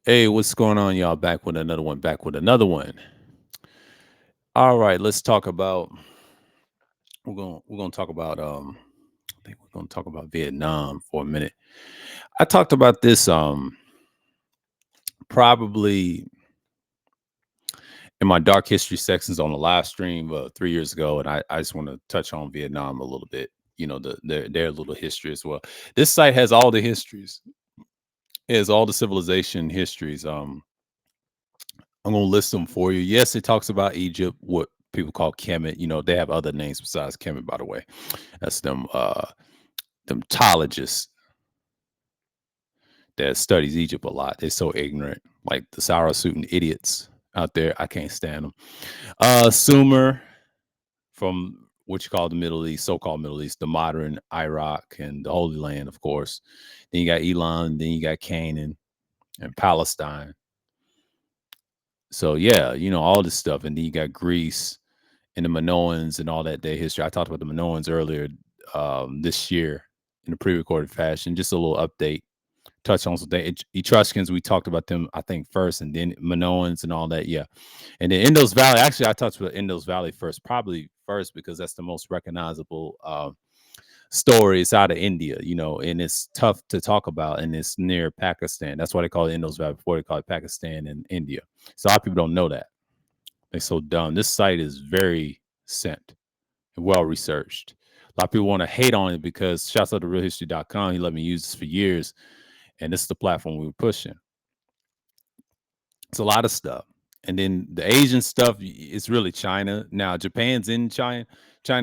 Hey, what's going on, y'all? Back with another one. Back with another one. All right, let's talk about. We're gonna talk about. I think we're gonna talk about Vietnam for a minute. I talked about this probably in my dark history sections on the live stream 3 years ago, and I just want to touch on Vietnam a little bit. You know, their little history as well. This site has all the histories. It has all the civilization histories. I'm gonna list them for you. Yes, it talks about Egypt, what people call Kemet. You know, they have other names besides Kemet, by the way. That's them tologists that studies Egypt a lot. They're so ignorant, like the Sarasutan idiots out there. I can't stand them. Sumer from what you call the Middle East, so-called Middle East, the modern Iraq and the Holy Land, of course. Then you got Elon, then you got Canaan and Palestine. So yeah, you know, all this stuff. And then you got Greece and the Minoans and all that day history. I talked about the Minoans earlier this year in a pre-recorded fashion. Just a little update. Touch on some things. Etruscans, we talked about them, I think, first, and then Minoans and all that. Yeah. And then Indus Valley, actually, I talked about Indus Valley first, probably first because that's the most recognizable story. It's out of India, you know, and it's tough to talk about, and it's near Pakistan. That's why they call it Indus Valley before they call it Pakistan and India. So a lot of people don't know that. They're so dumb. This site is very sent and well researched. A lot of people want to hate on it because shouts out to realhistory.com. He let me use this for years, and this is the platform we were pushing. It's a lot of stuff. And then the Asian stuff is really China. Now Japan's in China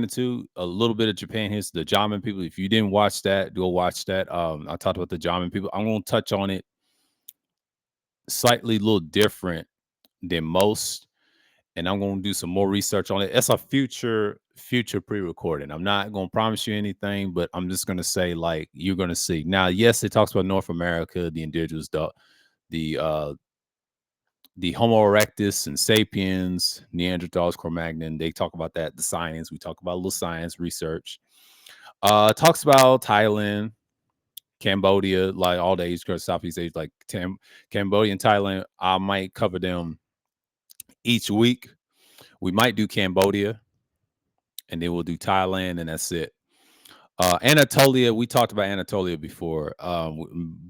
too. A little bit of Japan here. The Jamin people. If you didn't watch that, go watch that. I talked about the Jamin people. I'm gonna touch on it slightly a little different than most, and I'm gonna do some more research on it. It's a future pre-recording. I'm not gonna promise you anything, but I'm just gonna say like you're gonna see. Now, yes, it talks about North America, the individuals, the uh the Homo erectus and sapiens, Neanderthals, Cro-Magnon. They talk about that, the science. We talk about a little science research. Talks about Thailand, Cambodia, like all the Asia, Southeast Asia, like Cambodia and Thailand. I might cover them each week. We might do Cambodia, and then we'll do Thailand, and that's it. Anatolia, we talked about Anatolia before,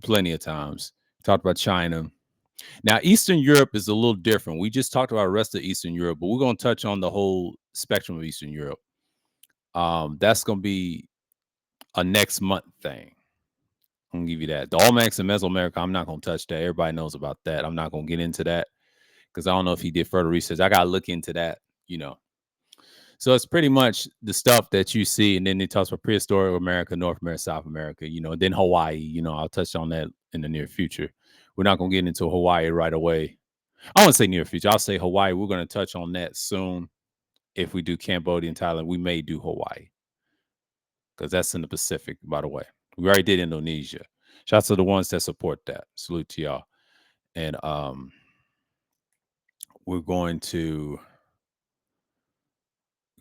plenty of times. Talked about China. Now, Eastern Europe is a little different. We just talked about the rest of Eastern Europe, but we're going to touch on the whole spectrum of Eastern Europe. That's going to be a next month thing. I'm going to give you that. The Olmecs and Mesoamerica, I'm not going to touch that. Everybody knows about that. I'm not going to get into that because I don't know if he did further research. I got to look into that, you know. So it's pretty much the stuff that you see, and then it talks about prehistoric America, North America, South America, you know, and then Hawaii. You know, I'll touch on that in the near future. We're not going to get into Hawaii right away. I won't say near future. I'll say Hawaii. We're going to touch on that soon. If we do Cambodia and Thailand, we may do Hawaii because that's in the Pacific, by the way. We already did Indonesia. Shouts to the ones that support that. Salute to y'all. And we're going to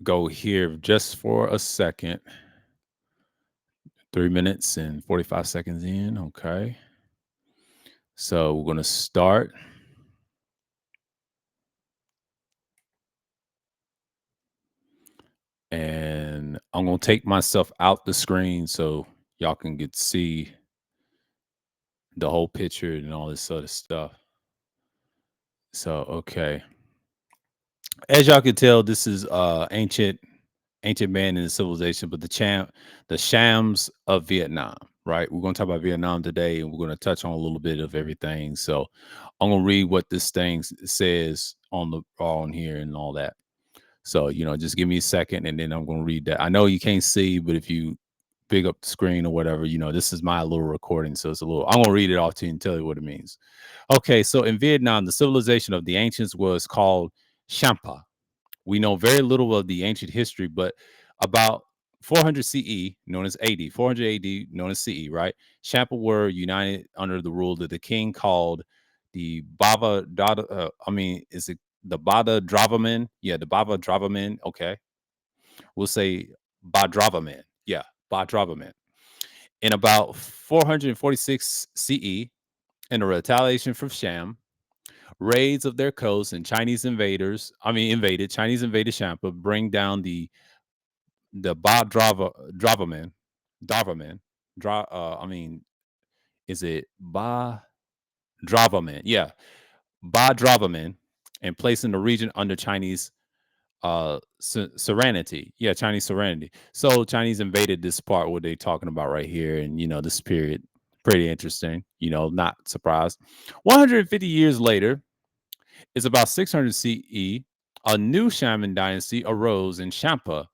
go here just for a second. 3 minutes and 45 seconds in. Okay. So we're going to start. And I'm going to take myself out the screen so y'all can get to see the whole picture and all this sort of stuff. So, okay. As y'all can tell, this is ancient man in the civilization, but the shams of Vietnam, right? We're gonna talk about Vietnam today, and we're gonna touch on a little bit of everything. So I'm gonna read what this thing says on here and all that. So, you know, just give me a second and then I'm gonna read that. I know you can't see, but if you big up the screen or whatever, you know, this is my little recording. So it's a little I'm gonna read it off to you and tell you what it means. Okay, so in Vietnam, the civilization of the ancients was called Champa. We know very little of the ancient history, but about 400 CE, known as AD, 400 AD, known as CE, right? Champa were united under the rule of the king called the Bava Dada. Is it the Bada Dravaman? Yeah, the Bava Dravaman. Okay. We'll say Badravaman. Yeah, Badravaman. In about 446 CE, In a retaliation from Sham, raids of their coast and Chinese invaders, Chinese invaded Champa, bring down the Ba Dravaman, Dravaman, I mean, is it Ba Dravaman? Yeah, Ba Dravaman, and placing the region under Chinese serenity. Yeah, Chinese serenity. So Chinese invaded this part what they talking about right here, and this period pretty interesting. Not surprised. 150 years later, it's about 600 CE. A new Shaman dynasty arose in Champa,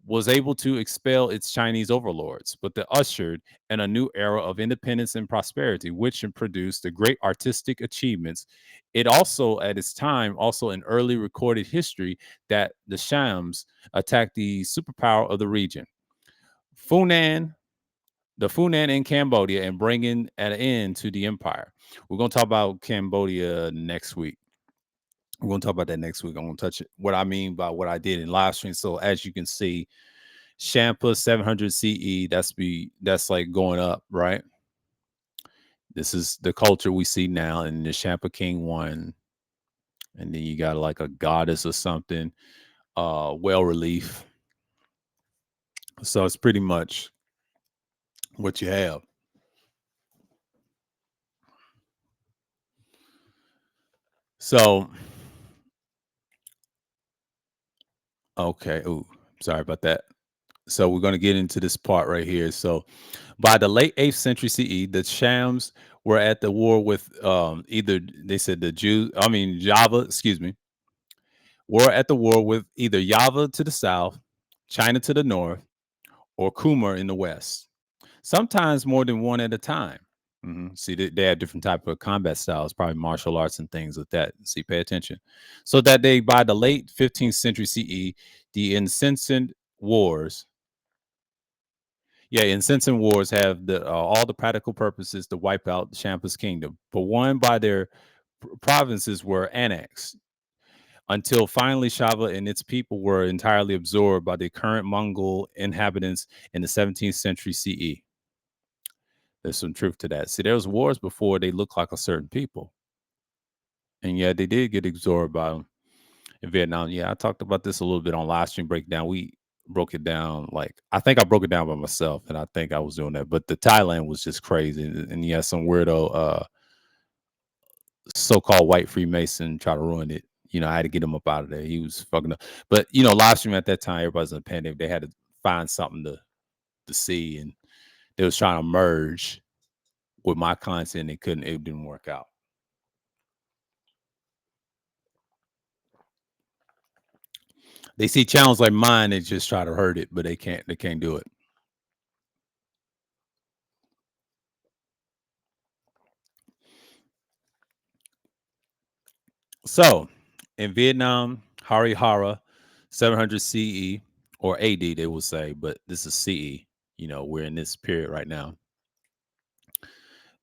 was able to expel its Chinese overlords, but they ushered in a new era of independence and prosperity, which produced the great artistic achievements. It also, at its time, also in early recorded history, that the Shams attacked the superpower of the region, Funan, the Funan in Cambodia, and bringing an end to the empire. We're going to talk about Cambodia next week. We're going to talk about that next week. I'm going to touch it, what I mean by what I did in live stream. So as you can see, Champa 700 CE. That's like going up, right? This is the culture we see now, and the Champa King one, and then you got like a goddess or something, well relief. So it's pretty much what you have. So okay, ooh, sorry about that. So we're going to get into this part right here. So by the late 8th century CE, the Shams were at the war with either they said the Jews, Java, excuse me, were at the war with either Java to the south, China to the north, or Kumar in the west. Sometimes more than one at a time. See, they have different type of combat styles, probably martial arts and things like that. See, pay attention. So that they, by the late 15th century CE, the incessant wars, incessant wars have the all the practical purposes to wipe out Champa's kingdom, but one by their provinces were annexed until finally Shava and its people were entirely absorbed by the current Mongol inhabitants in the 17th century CE. There's some truth to that. See, there was wars before they looked like a certain people, and yeah, they did get absorbed by them in Vietnam. Yeah, I talked about this a little bit on live stream breakdown. We broke it down, like I think I broke it down by myself, and I think I was doing that. But the Thailand was just crazy, and yeah, some weirdo so-called white Freemason try to ruin it. I had to get him up out of there. He was fucking up. But live stream at that time, everybody's in a pandemic. They had to find something to see, and they was trying to merge with my content. They couldn't. It didn't work out. They see channels like mine. They just try to hurt it, but they can't. They can't do it. So, in Vietnam, Harihara, 700 CE or AD, they will say, but this is CE. We're in this period right now.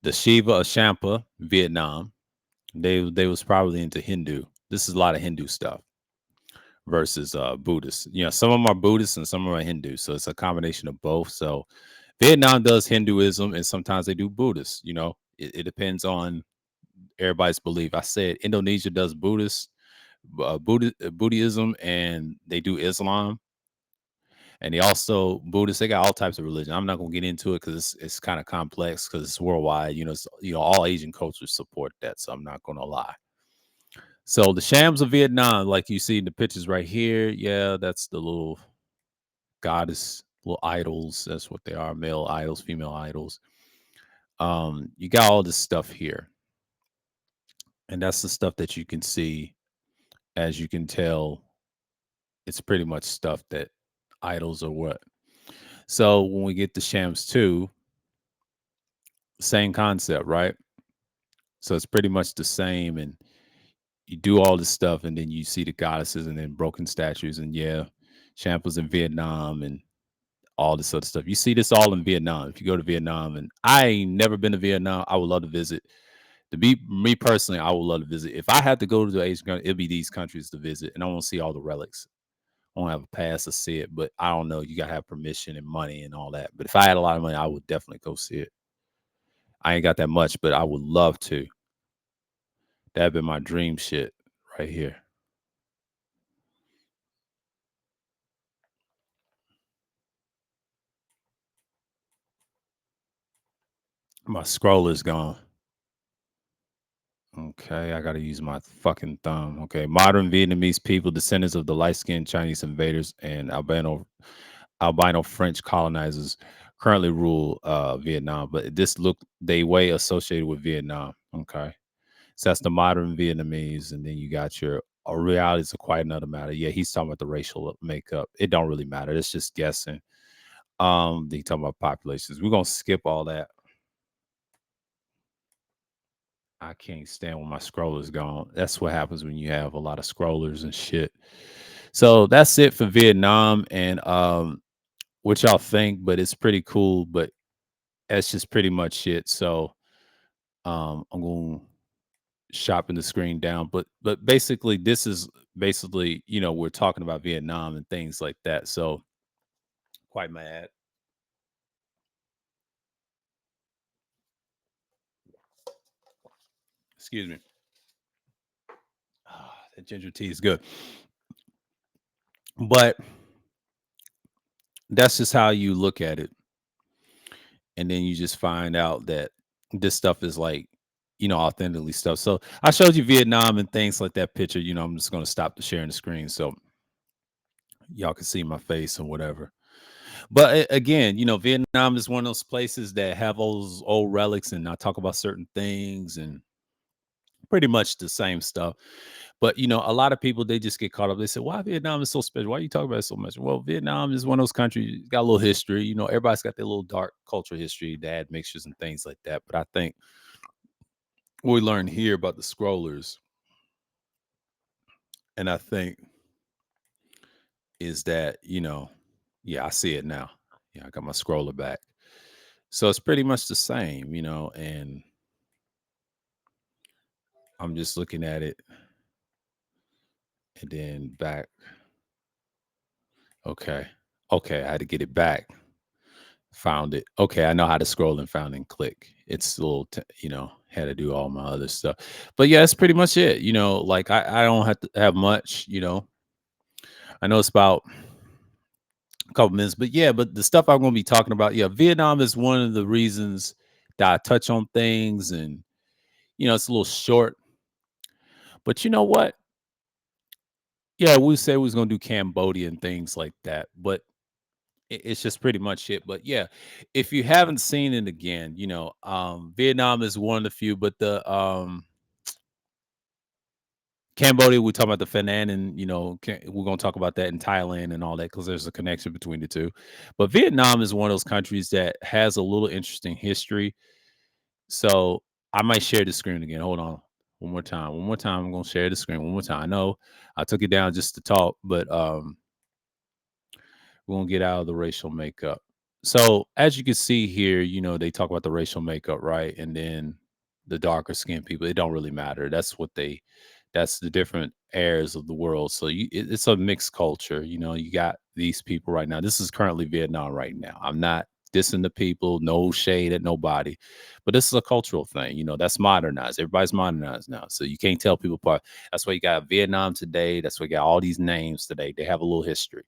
The Shiva of Champa, Vietnam, they was probably into Hindu. This is a lot of Hindu stuff versus Buddhist. Some of them are Buddhists and some of them are Hindu. So it's a combination of both. So Vietnam does Hinduism and sometimes they do Buddhist. It depends on everybody's belief. I said Indonesia does Buddhism, and they do Islam, and they also Buddhists. They got all types of religion. I'm not gonna get into it because it's kind of complex because it's worldwide. All Asian cultures support that, so I'm not gonna lie. So the Shams of Vietnam, like you see in the pictures right here, yeah, that's the little goddess, little idols. That's what they are: male idols, female idols. You got all this stuff here, and that's the stuff that you can see. As you can tell, it's pretty much stuff that idols are what. So when we get to Shams 2, same concept, right? So it's pretty much the same, and you do all this stuff, and then you see the goddesses and then broken statues, and yeah, Shams was in Vietnam and all this other stuff. You see this all in Vietnam. If you go to Vietnam, and I ain't never been to Vietnam, I would love to visit. To be me personally, I would love to visit. If I had to go to the Asian country, it'd be these countries to visit, and I want to see all the relics. I don't have a pass to see it, but I don't know. You gotta have permission and money and all that. But if I had a lot of money, I would definitely go see it. I ain't got that much, but I would love to. That'd be my dream shit right here. My scroller's gone. Okay, I gotta use my fucking thumb. Okay, modern Vietnamese people, descendants of the light-skinned Chinese invaders and albino French colonizers, currently rule Vietnam. But this look they way associated with Vietnam. Okay, so that's the modern Vietnamese, and then you got your realities are quite another matter. Yeah, he's talking about the racial makeup. It don't really matter. It's just guessing. They talking about populations. We're gonna skip all that. I can't stand when my scroller's gone. That's what happens when you have a lot of scrollers and shit. So that's it for Vietnam and what y'all think, but it's pretty cool, but that's just pretty much it. So I'm going to shopping the screen down, but basically this is basically, we're talking about Vietnam and things like that. So quite mad. Excuse me. That ginger tea is good. But that's just how you look at it. And then you just find out that this stuff is like, authentically stuff. So I showed you Vietnam and things like that picture. I'm just gonna stop the sharing the screen so y'all can see my face and whatever. But again, Vietnam is one of those places that have all those old relics, and I talk about certain things and pretty much the same stuff. But a lot of people they just get caught up. They say, "Why Vietnam is so special? Why are you talking about it so much?" Well, Vietnam is one of those countries got a little history. Everybody's got their little dark cultural history, dad mixtures and things like that. But I think what we learned here about the scrollers, and I think is that yeah, I see it now. Yeah, I got my scroller back. So it's pretty much the same, and I'm just looking at it and then back. Okay. Okay, I had to get it back. Found it. Okay, I know how to scroll and found and click. It's a little, had to do all my other stuff. But yeah, that's pretty much it. Like I don't have to have much, I know it's about a couple minutes, but yeah, but the stuff I'm gonna be talking about, yeah, Vietnam is one of the reasons that I touch on things and it's a little short. But you know what? Yeah, we said we was gonna do Cambodia and things like that, but it's just pretty much it. But yeah, if you haven't seen it again, Vietnam is one of the few, but the Cambodia, we talk about the Phenan, and we're gonna talk about that in Thailand and all that because there's a connection between the two. But Vietnam is one of those countries that has a little interesting history. So I might share the screen again. Hold on. One more time. One more time. I'm gonna share the screen one more time. I know I took it down just to talk, but we won't get out of the racial makeup. So as you can see here, they talk about the racial makeup, right? And then the darker skinned people, it don't really matter. That's the different airs of the world. So it's a mixed culture. You got these people right now. This is currently Vietnam right now. I'm not dissing the people, no shade at nobody, but this is a cultural thing. That's modernized. Everybody's modernized now. So you can't tell people apart. That's why you got Vietnam today. That's why you got all these names today. They have a little history.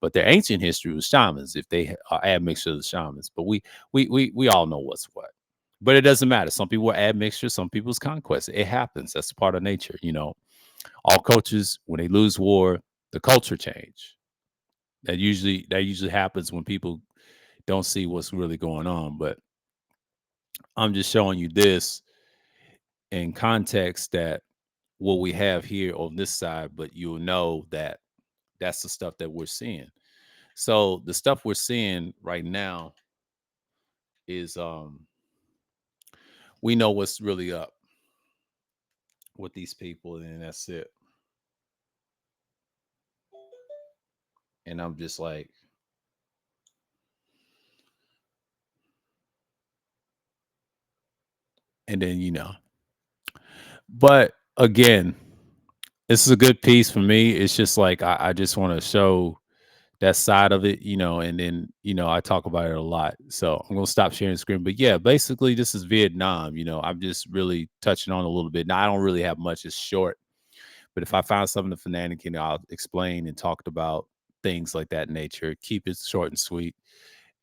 But their ancient history was shamans, if they are admixture of the shamans. But we all know what's what. But it doesn't matter. Some people are admixture, some people's conquest. It happens. That's part of nature. All cultures, when they lose war, the culture change. That usually happens when people don't see what's really going on. But I'm just showing you this in context that what we have here on this side, but you'll know that that's the stuff that we're seeing. So the stuff we're seeing right now is we know what's really up with these people, and that's it. And I'm just like, and then but again, this is a good piece for me. It's just like I just want to show that side of it, and then, I talk about it a lot. So I'm gonna stop sharing screen. But yeah, basically this is Vietnam. I'm just really touching on a little bit. Now I don't really have much, it's short, but if I found something to fanatic, I'll explain and talked about things like that nature. Keep it short and sweet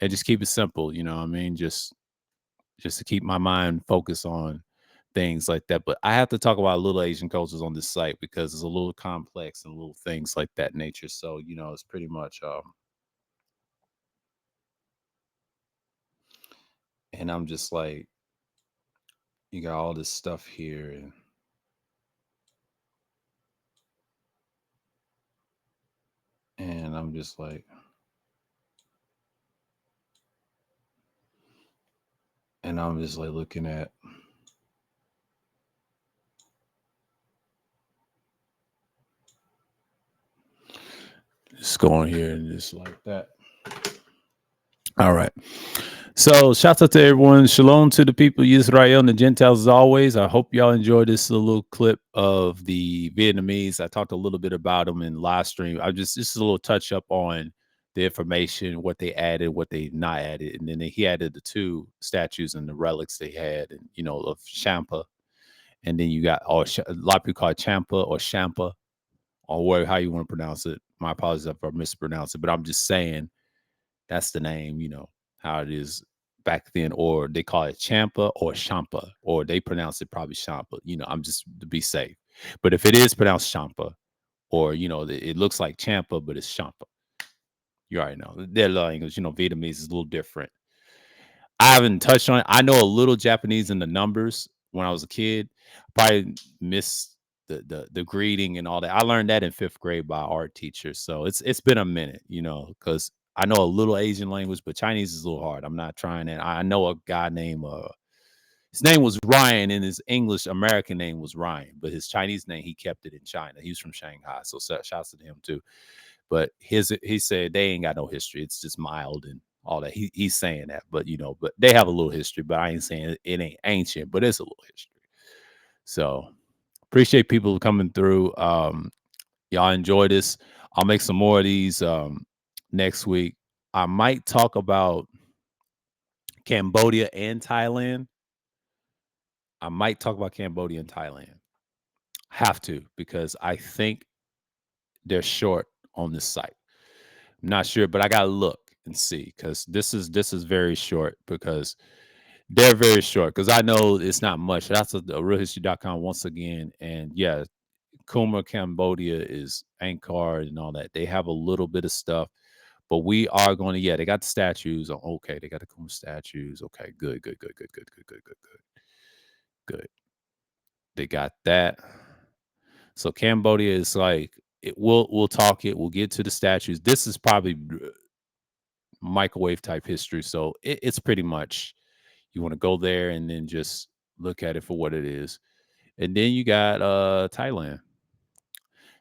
and just keep it simple, you know what I mean? Just to keep my mind focused on things like that. But I have to talk about little Asian cultures on this site because it's a little complex and little things like that nature. So, it's pretty much and I'm just like, you got all this stuff here and I'm just like, looking at just going here and just like that. All right. So, shout out to everyone. Shalom to the people, Yisrael and the Gentiles as always. I hope y'all enjoyed this little clip of the Vietnamese. I talked a little bit about them in live stream. This is a little touch up on the information, what they added, what they not added. And then he added the two statues and the relics they had, and, of Champa. And then you got, a lot of people call it Champa or Champa, or how you want to pronounce it. My apologies if I mispronounce it, but I'm just saying that's the name, how it is back then, or they call it Champa or Champa, or they pronounce it probably Champa. I'm just to be safe. But if it is pronounced Champa, or it looks like Champa, but it's Champa, you already know their language. Vietnamese is a little different. I haven't touched on it. I know a little Japanese in the numbers when I was a kid. Probably missed the greeting and all that. I learned that in fifth grade by our art teacher. So it's been a minute, because I know a little Asian language, but Chinese is a little hard. I'm not trying it. I know a guy named his name was Ryan, and his English American name was Ryan, but his Chinese name he kept it in China. He was from Shanghai, so shouts to him too. But he said they ain't got no history. It's just mild and all that. He's saying that, but but they have a little history. But I ain't saying it ain't ancient, but it's a little history. So appreciate people coming through. Y'all enjoy this. I'll make some more of these next week. I might talk about Cambodia and Thailand. I might talk about Cambodia and Thailand. Have to, because I think they're short on this site. I'm not sure, but I gotta look and see, because this is very short, because they're very short, because I know it's not much. That's a realhistory.com once again. And yeah, Kuma, Cambodia is Angkor and all that. They have a little bit of stuff, but we are going to, they got the statues. Okay, they got the Kuma statues. Okay, good, good, good, good, good, good, good, good, good, good. They got that. So Cambodia is like, we'll talk it. We'll get to the statues. This is probably microwave type history. So it's pretty much, you want to go there and then just look at it for what it is. And then you got Thailand,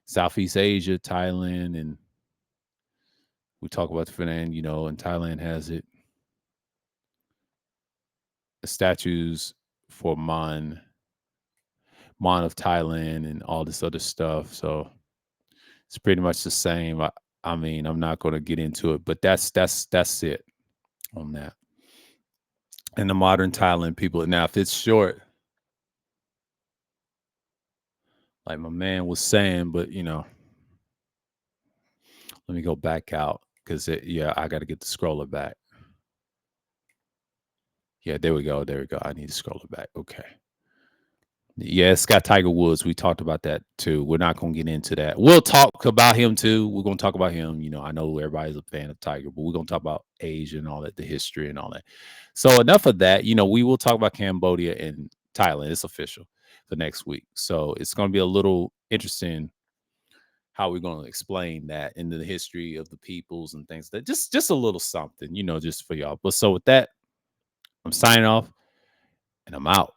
Southeast Asia, Thailand, and we talk about the Finland, and Thailand has it. The statues for Mon of Thailand and all this other stuff. So it's pretty much the same. I mean, I'm not going to get into it, but that's it on that. And the modern Thailand people. Now, if it's short, like my man was saying, but let me go back out, because I got to get the scroller back. Yeah, there we go. There we go. I need to scroll it back. Okay. Yeah, it's got Tiger Woods. We talked about that too. We're not going to get into that. We'll talk about him too. We're going to talk about him. I know everybody's a fan of Tiger, but we're going to talk about Asia and all that, the history and all that. So enough of that. We will talk about Cambodia and Thailand. It's official for next week. So it's going to be a little interesting how we're going to explain that into the history of the peoples and things, that just a little something, just for y'all. But so with that, I'm signing off and I'm out.